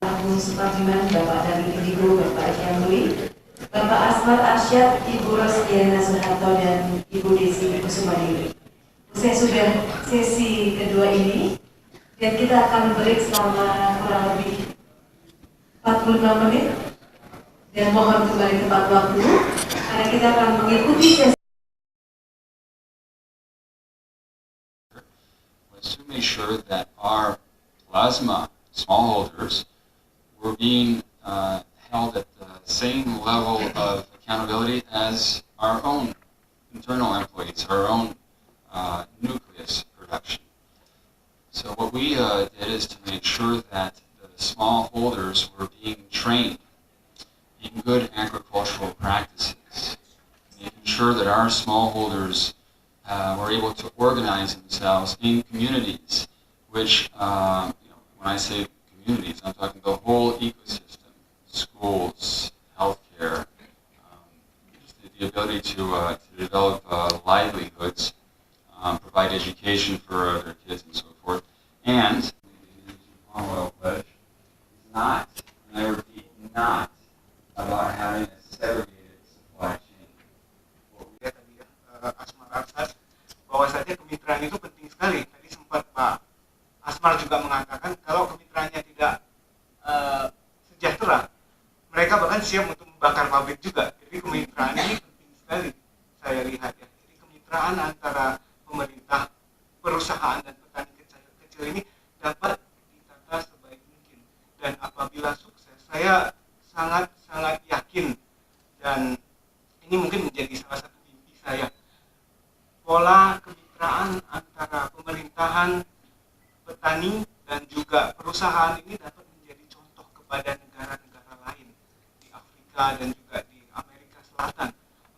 Agung Supardiman, Bapak dari Indigo, Bapak Syamli, Bapak Asmar Arsyad, Ibu Rosdiana Soeharto, dan Ibu Desi Kusumadewi. Saya sudah sesi kedua ini, dan kita akan break selama kurang lebih 45 menit, dan mohon kembali tepat waktu, karena kita akan mengikuti sesi. Was to make sure that our plasma smallholders were being held at the same level of accountability as our own internal employees, our own nucleus production. So what we did is to make sure that the smallholders were being trained in good agricultural practices, making sure that our smallholders were able to organize themselves in communities, which, when I say communities, I'm talking the whole ecosystem, schools, healthcare, the ability to develop livelihoods, provide education for their kids and so forth. And the palm oil pledge is not, and I repeat, not about having a segregated supply chain. Asmar Arsyad, bahwasanya kemitraan itu penting sekali. Tadi sempat Pak Asmar juga mengatakan kalau kemitraannya tidak sejahtera, mereka bahkan siap untuk membakar pabrik juga. Jadi kemitraan ini penting sekali saya lihat ya. Jadi kemitraan antara pemerintah, perusahaan dan petani kecil ini dapat ditata sebaik mungkin. Dan apabila sukses, saya sangat yakin, dan ini mungkin menjadi salah satu mimpi saya, pola kemitraan antara pemerintahan, petani, dan juga perusahaan ini dapat menjadi contoh kepada negara-negara lain di Afrika dan juga di Amerika Selatan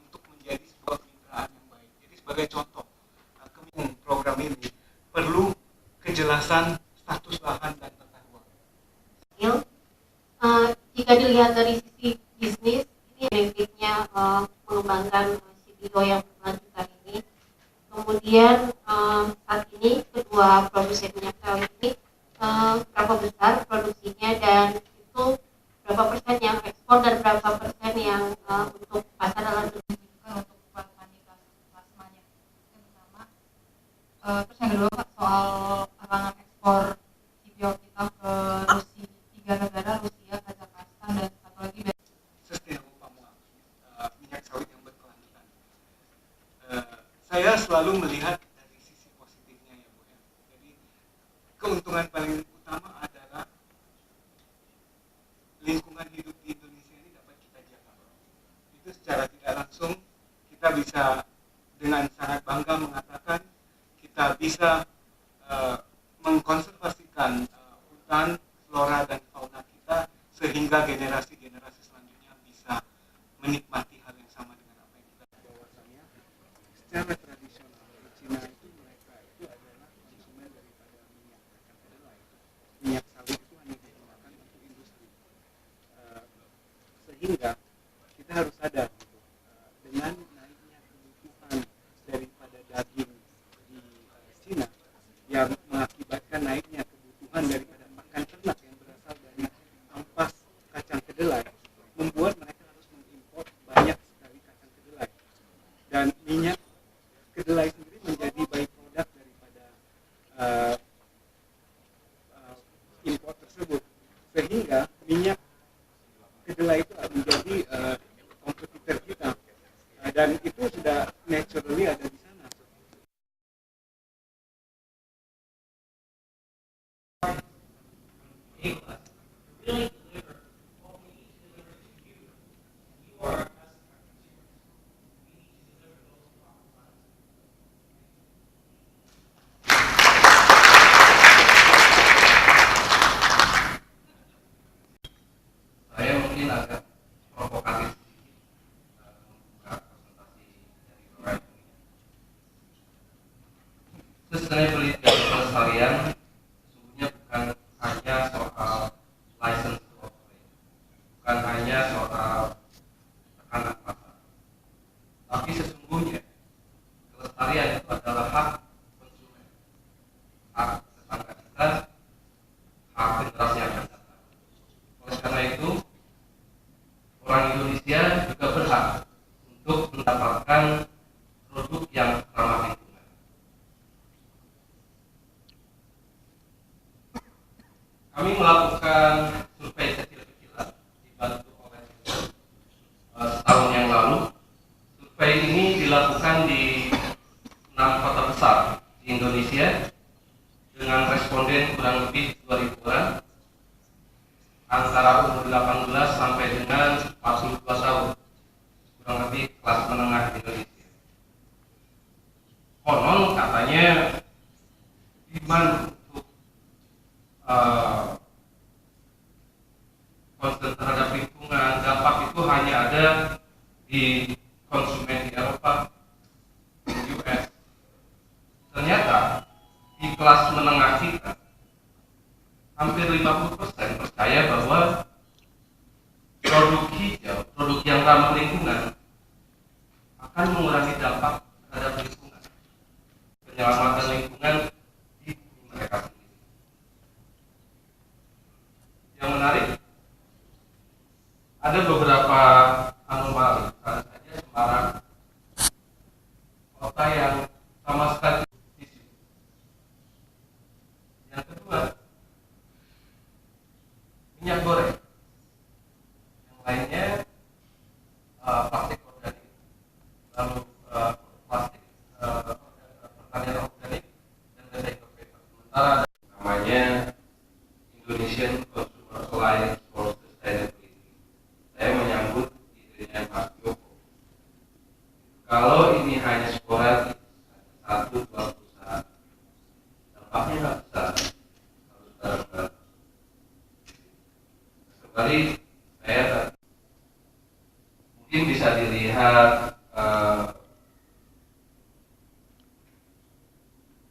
untuk menjadi sebuah kemitraan yang baik. Jadi sebagai contoh, program ini perlu kejelasan status lahan dan tata ruang. Jika dilihat dari sisi bisnis, ini benefitnya mengembangkan CBO yang berkelanjutan ini. Kemudian saat ini kedua produsen minyak sawit ini berapa besar produksinya, dan itu berapa persen yang ekspor dan berapa persen yang untuk pasar dalam negeri. Untuk plasmanya. Yang pertama, terus yang kedua Pak, soal larangan ekspor CBO kita ke Rusia, 3 negara, Rusia, Kazakhstan, dan satu lagi Sustainable palm oil, minyak sawit yang berkelanjutan. Saya selalu melihat dari sisi positifnya ya Bu ya. Jadi keuntungan paling utama adalah lingkungan hidup di Indonesia ini dapat kita jaga. Itu secara tidak langsung kita bisa dengan sangat bangga mengatakan kita bisa mengkonservasikan hutan, flora dan fauna kita, sehingga generasi-generasi selanjutnya bisa menikmati hal yang sama dengan apa yang kita bahwasanya secara tradisional di Cina itu mereka itu adalah konsumen daripada minyak kacang kedelai. Minyak sawit itu hanya digunakan untuk industri, sehingga kita harus sadar gitu, dengan naiknya kebutuhan daripada daging di Cina yang mengakibatkan naiknya kebutuhan daripada pakan ternak yang berasal dari ampas kacang kedelai, membuat mereka harus mengimpor banyak sekali kacang kedelai, dan minyak kedelai sendiri menjadi byproduct daripada impor tersebut, sehingga minyak kedelai itu menjadi kompetitor kita, dan itu sudah naturally ada di sana. Saya mungkin agak provokatif membuka presentasi dari Dora. Sustainability atau pelestarian sesungguhnya bukan hanya soal license to operate, bukan hanya soal tekanan pasar, tapi sesungguhnya kelestarian itu adalah hak konsumen, hak tetangga kita, hak generasi yang akan datang. kami melakukan survei kecil-kecilan dibantu oleh setahun yang lalu. Survei ini dilakukan di 6 kota besar di Indonesia dengan responden kurang lebih 2.000 orang antara umur 18 sampai dengan 42 tahun, kurang lebih kelas menengah di Indonesia. Konon katanya demand untuk concern terhadap lingkungan, dampak itu hanya ada di konsumen di Eropa, di US. Ternyata di kelas menengah kita hampir 50% percaya bahwa produk hijau, produk yang ramah lingkungan akan mengurangi dampak terhadap lingkungan, penyelamatan lingkungan di bumi mereka sendiri. Yang menarik, ada beberapa anomali, misalnya saja Semarang, kota yang sama sekali isu. Yang kedua, minyak goreng. Yang lainnya plastik organik, lalu plastik pertanian organik dan recycle paper. Sementara ada namanya Indonesian Consumer Alliance for Sustainability. Saya menyambut idenya Mas Joko. Kalau ini hanya sporadis, satu dua perusahaan, dampaknya nggak besar, harus bareng-bareng. Kembali saya mungkin bisa dilihat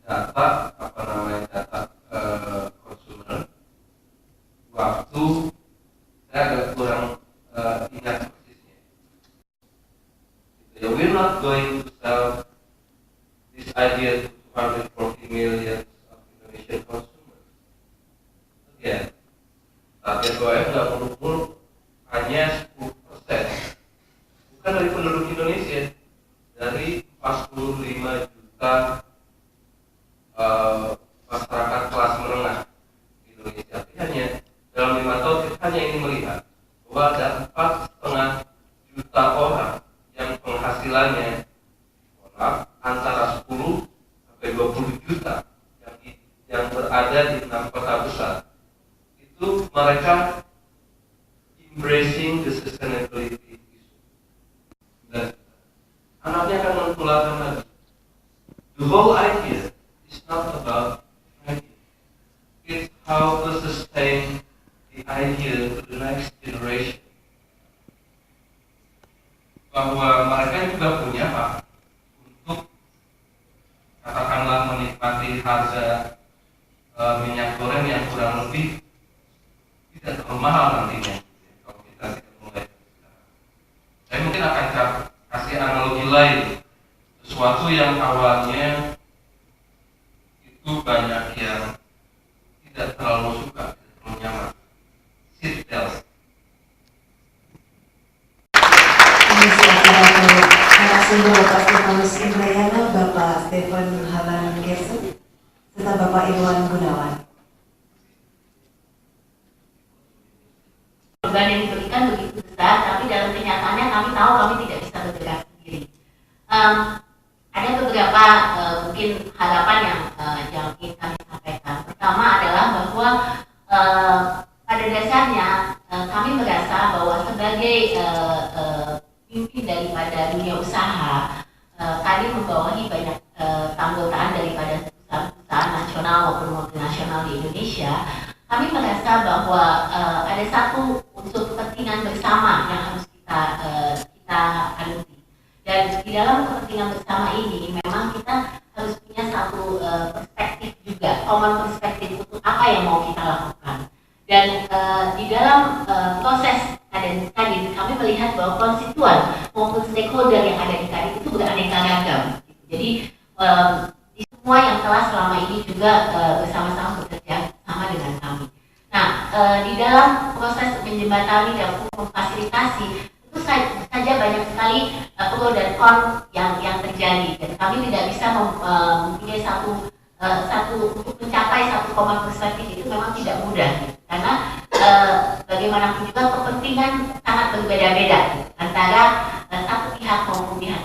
data data konsumen. Waktu saya agak kurang ingat persisnya. We're not going to sell this idea to 240 million of Indonesian consumers. Again, target OM nggak muluk-muluk, hanya 10%. Bukan dari penduduk Indonesia, dari 45 juta masyarakat kelas menengah di Indonesia. Hanya dalam 5 tahun kita hanya ingin melihat bahwa ada 4,5 juta orang yang penghasilannya antara 10 sampai 20 juta yang berada di 6 kota besar. Itu mereka embracing the sustainability issue. Dan anaknya akan menularkan lagi. The whole idea is not about money. It's how to sustain the idea to the next generation. Bahwa mereka juga punya hak untuk katakanlah menikmati harga minyak goreng yang kurang lebih tidak terlalu mahal nantinya kalau kita tidak mulai. Saya mungkin akan kasih analogi lain, sesuatu yang awalnya itu banyak yang tidak terlalu suka, tidak terlalu nyaman. Seat belt. Komisi Acara narasumber Bapak Stefanus Indrayana, Bapak Stefan Halan Gersen, serta Bapak Irwan Gunawan. Beban yang diberikan begitu besar, tapi dalam kenyataannya kami tahu kami tidak bisa bergerak sendiri. Ada beberapa mungkin harapan yang ingin kami sampaikan. Pertama adalah bahwa pada dasarnya kami merasa bahwa sebagai pimpin daripada dunia usaha, kami membawahi banyak keanggotaan daripada perusahaan nasional maupun multinasional di Indonesia. Kami merasa bahwa ada satu unsur kepentingan bersama yang harus kita anuti. Dan di dalam kepentingan bersama ini memang kita harus punya satu perspektif juga, common perspektif untuk apa yang mau kita lakukan. Dan di dalam proses tadi kami melihat bahwa konstituen maupun stakeholder yang ada di tadi itu beraneka ragam. Jadi di semua yang telah selama ini juga bersama-sama bekerja sama dengan kami. Nah, di dalam proses menjembatani dan memfasilitasi itu saja banyak sekali pro dan kon yang terjadi, dan kami tidak bisa mempunyai satu untuk mencapai satu common perspektif itu memang tidak mudah. karena bagaimanapun juga kepentingan sangat berbeda-beda antara satu pihak maupun pihak